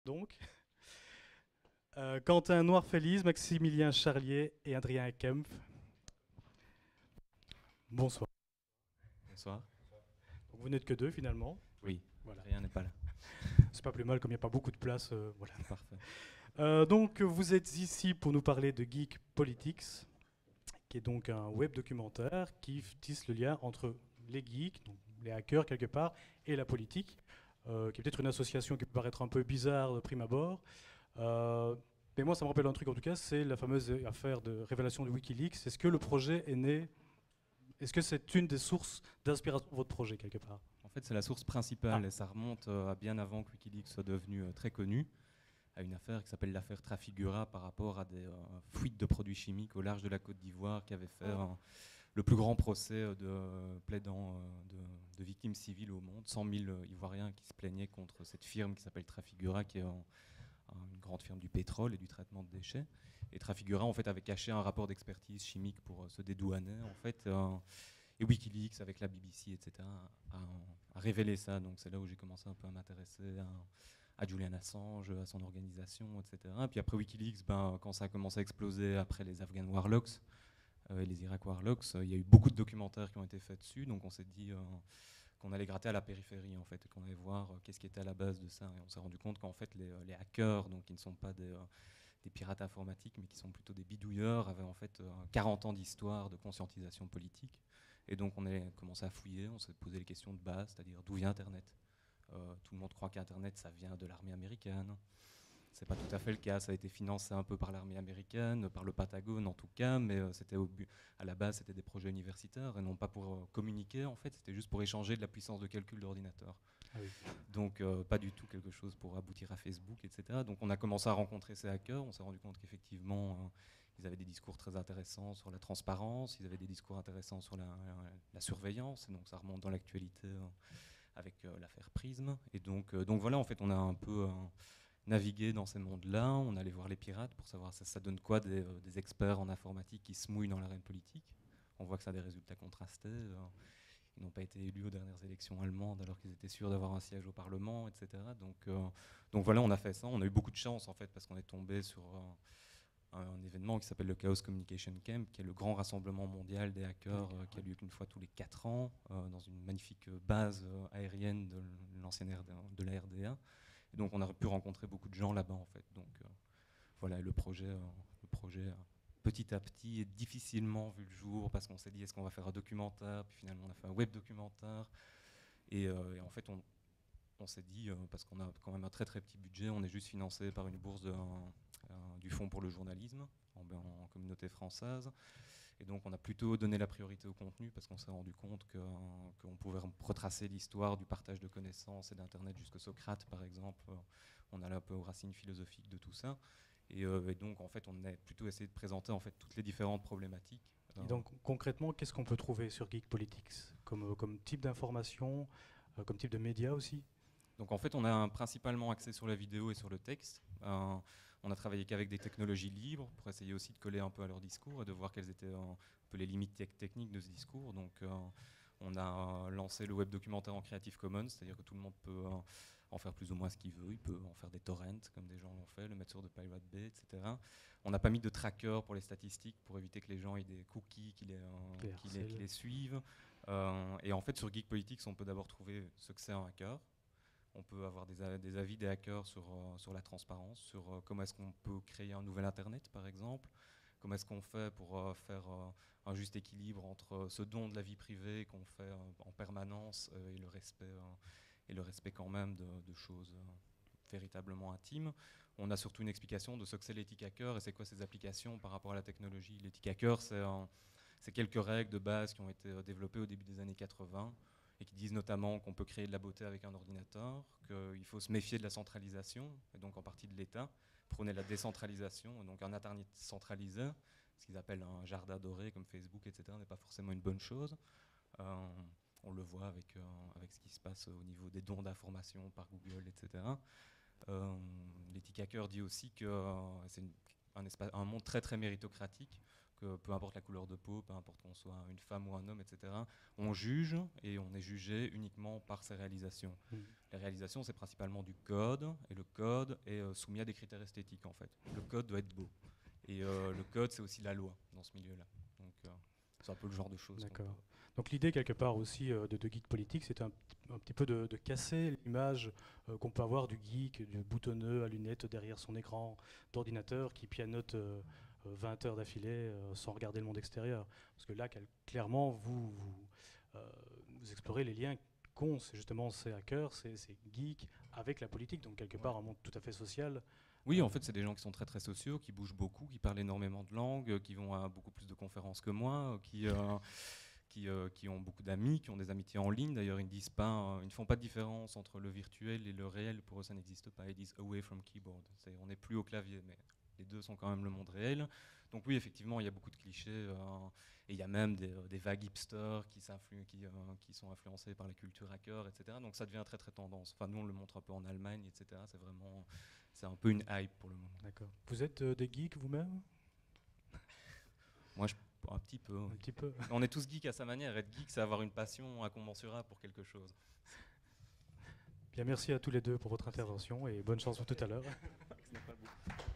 Donc, Quentin Noir-Félix, Maximilien Charlier et Adrien Kempf. Bonsoir. Bonsoir. Donc, vous n'êtes que deux finalement. Oui, Voilà. rien n'est pas là. C'est pas plus mal comme il n'y a pas beaucoup de place. Voilà. Parfait. Donc, vous êtes ici pour nous parler de Geek Politics, qui est donc un web documentaire qui tisse le lien entre les geeks, donc les hackers quelque part, et la politique, qui est peut-être une association qui peut paraître un peu bizarre de prime abord. Euh, mais moi, ça me rappelle un truc en tout cas, c'est la fameuse affaire de révélation de Wikileaks. Est-ce que le projet est né? Est-ce que c'est une des sources d'inspiration de votre projet quelque part? En fait, c'est la source Ah, principale et ça remonte à bien avant que Wikileaks soit devenu très connu, à une affaire qui s'appelle l'affaire Trafigura par rapport à des fuites de produits chimiques au large de la Côte d'Ivoire qui avait fait le plus grand procès de plaidant de victimes civiles au monde. 100 000 Ivoiriens qui se plaignaient contre cette firme qui s'appelle Trafigura, qui est une grande firme du pétrole et du traitement de déchets. Et Trafigura en fait avait caché un rapport d'expertise chimique pour se dédouaner en fait. Et Wikileaks avec la BBC, etc., a révélé ça. Donc c'est là où j'ai commencé un peu à m'intéresser à Julian Assange, à son organisation, etc. Et puis après Wikileaks, quand ça a commencé à exploser après les Afghan Warlocks et les Iraq Warlocks, il y a eu beaucoup de documentaires qui ont été faits dessus. Donc on s'est dit qu'on allait gratter à la périphérie en fait, et qu'on allait voir qu'est-ce qui était à la base de ça. Et on s'est rendu compte qu'en fait les hackers, donc qui ne sont pas des pirates informatiques, mais qui sont plutôt des bidouilleurs, avaient en fait 40 ans d'histoire de conscientisation politique. Et donc on a commencé à fouiller, on s'est posé les questions de base, c'est-à-dire d'où vient Internet. Tout le monde croit qu'Internet, ça vient de l'armée américaine. C'est pas tout à fait le cas, ça a été financé un peu par l'armée américaine, par le Pentagone en tout cas, mais à la base c'était des projets universitaires et non pas pour communiquer en fait, c'était juste pour échanger de la puissance de calcul d'ordinateur. ah oui. Donc pas du tout quelque chose pour aboutir à Facebook, etc. Donc on a commencé à rencontrer ces hackers, on s'est rendu compte qu'effectivement ils avaient des discours très intéressants sur la transparence, ils avaient des discours intéressants sur la surveillance, et donc ça remonte dans l'actualité avec l'affaire Prism. Et donc voilà, en fait on a un peu navigué dans ces mondes-là, on allait voir les pirates pour savoir ça donne quoi des experts en informatique qui se mouillent dans l'arène politique. On voit que ça a des résultats contrastés. Ils n'ont pas été élus aux dernières élections allemandes alors qu'ils étaient sûrs d'avoir un siège au Parlement, etc. Donc voilà, on a fait ça. On a eu beaucoup de chance en fait parce qu'on est tombé sur un événement qui s'appelle le Chaos Communication Camp, qui est le grand rassemblement mondial des hackers qui a lieu qu'une fois tous les 4 ans dans une magnifique base aérienne de l'ancienne de la RDA. Et donc on a pu rencontrer beaucoup de gens là-bas en fait. Donc voilà, le projet petit à petit est difficilement vu le jour parce qu'on s'est dit est-ce qu'on va faire un documentaire, puis finalement on a fait un web documentaire. Et en fait on s'est dit, parce qu'on a quand même un très très petit budget, on est juste financé par une bourse du Fonds pour le journalisme en communauté française. Et donc on a plutôt donné la priorité au contenu parce qu'on s'est rendu compte qu'on pouvait retracer l'histoire du partage de connaissances et d'Internet jusqu'à Socrate par exemple. On allait un peu aux racines philosophiques de tout ça. Et donc en fait on a plutôt essayé de présenter en fait toutes les différentes problématiques. Et donc concrètement, qu'est-ce qu'on peut trouver sur Geek Politics comme type d'information, comme type de média aussi? Donc en fait, on a principalement axé sur la vidéo et sur le texte. On a travaillé qu'avec des technologies libres pour essayer aussi de coller un peu à leur discours et de voir quelles étaient un peu les limites techniques de ce discours. Donc on a lancé le web documentaire en Creative Commons, c'est-à-dire que tout le monde peut en faire plus ou moins ce qu'il veut. Il peut en faire des torrents comme des gens l'ont fait, le mettre sur de Pirate Bay, etc. On n'a pas mis de tracker pour les statistiques pour éviter que les gens aient des cookies qui les suivent. Et en fait, sur Geek Politics, on peut d'abord trouver ce que c'est un hacker. On peut avoir des avis des hackers sur la transparence, sur comment est-ce qu'on peut créer un nouvel Internet, par exemple. Comment est-ce qu'on fait pour faire un juste équilibre entre ce don de la vie privée qu'on fait en permanence et le respect quand même de choses véritablement intimes. On a surtout une explication de ce que c'est l'éthique hacker et c'est quoi ces applications par rapport à la technologie. L'éthique hacker, c'est quelques règles de base qui ont été développées au début des années 80 et qui disent notamment qu'on peut créer de la beauté avec un ordinateur, qu'il faut se méfier de la centralisation, et donc en partie de l'État, prôner la décentralisation, et donc un Internet centralisé, ce qu'ils appellent un jardin doré comme Facebook, etc., n'est pas forcément une bonne chose. Euh, on le voit avec ce qui se passe au niveau des dons d'informations par Google, etc. L'éthique hacker dit aussi que c'est un monde très très méritocratique, que peu importe la couleur de peau, peu importe qu'on soit une femme ou un homme, etc., on juge et on est jugé uniquement par ses réalisations. Les réalisations, c'est principalement du code, et le code est soumis à des critères esthétiques, en fait. Le code doit être beau. Et le code, c'est aussi la loi dans ce milieu-là. Donc, c'est un peu le genre de choses. D'accord. Donc l'idée quelque part aussi de Geek Politique, c'est un petit peu de casser l'image qu'on peut avoir du geek, du boutonneux à lunettes derrière son écran d'ordinateur qui pianote 20 heures d'affilée sans regarder le monde extérieur. Parce que là, clairement, vous explorez les liens qu'ont justement ces hackers, ces geeks avec la politique, donc quelque part un monde tout à fait social. Oui, en fait, c'est des gens qui sont très très sociaux, qui bougent beaucoup, qui parlent énormément de langues, qui vont à beaucoup plus de conférences que moi, qui ont beaucoup d'amis, qui ont des amitiés en ligne. D'ailleurs, ils ne font pas de différence entre le virtuel et le réel. Pour eux, ça n'existe pas. Ils disent away from keyboard. On n'est plus au clavier, mais les deux sont quand même le monde réel. Donc oui, effectivement, il y a beaucoup de clichés. Et il y a même des vagues hipsters qui sont influencés par la culture hacker, etc. Donc ça devient très très tendance. Enfin, nous, on le montre un peu en Allemagne, etc. C'est un peu une hype pour le moment. D'accord. Vous êtes des geeks vous-même? Moi, un petit peu. Un petit peu. On est tous geeks à sa manière. Être geek, c'est avoir une passion incommensurable pour quelque chose. Bien, merci à tous les deux pour votre intervention et bonne chance pour tout à l'heure. Ce n'est pas beaucoup.